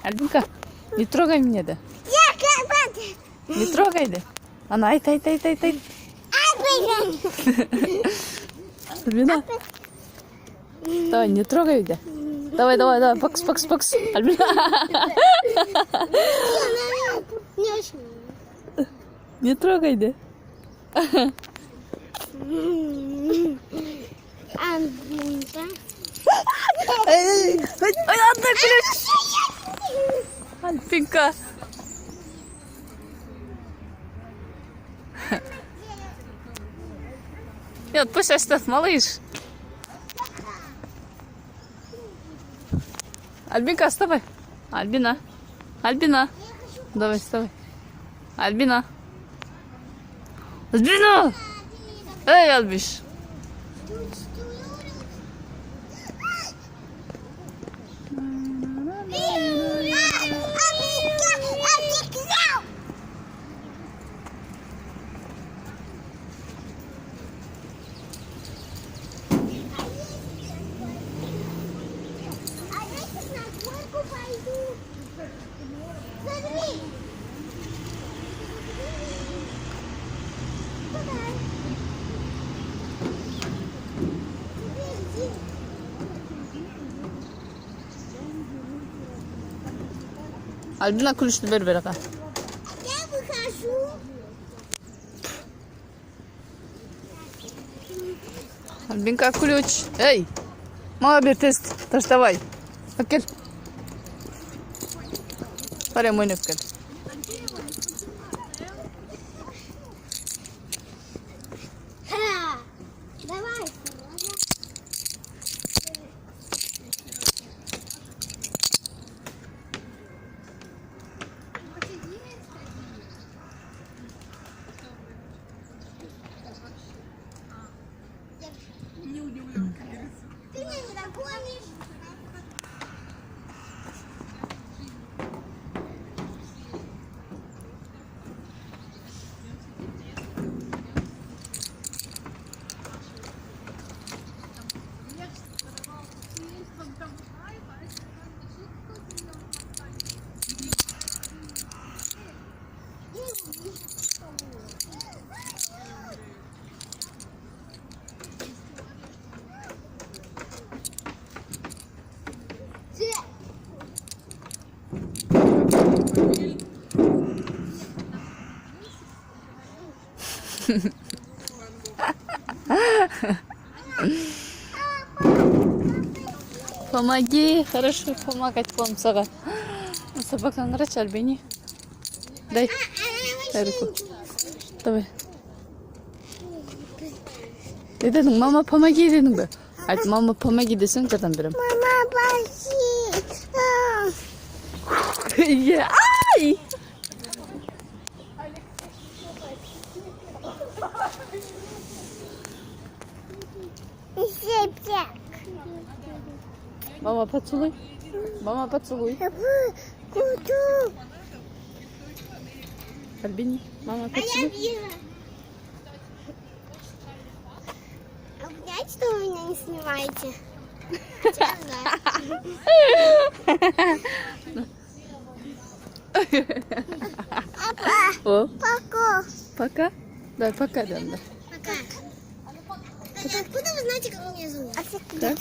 Альбинка, не трогай меня, да? Не трогай, да? Она, айт. Альбина. Давай, не трогай, да? Давай, покс. Альбина. Не трогай, да? Ой, отдай ключ. Альбинка. Нет, пусть оставь, малыш. Альбинка, вставай. Альбина. Давай, вставай. Альбина. Эй, Альбиш. Альбина, ключ бери, бери. Я выхожу. Альбинка, ключ. Эй, молодец, тест. Доставай. Окей. Паре мой невкет. Давай. Ты меня не догонишь. Помоги, хорошо помогать вам, Сага. Собака нравится, Альбини. Дай руку. Давай. Dedim mama помоги dedim be. Hadi mama помоги desin kadın birim. Мама, пошли. Ya, ay! Сепчак. Мама поцелуй. Мама поцелуй. Куту. Альбини, мама А я поцелуй. вижу. Обнять, что вы меня не снимаете? О, Пока. пока. Да, пока, да. Пока. Откуда вы знаете, как меня зовут? Так.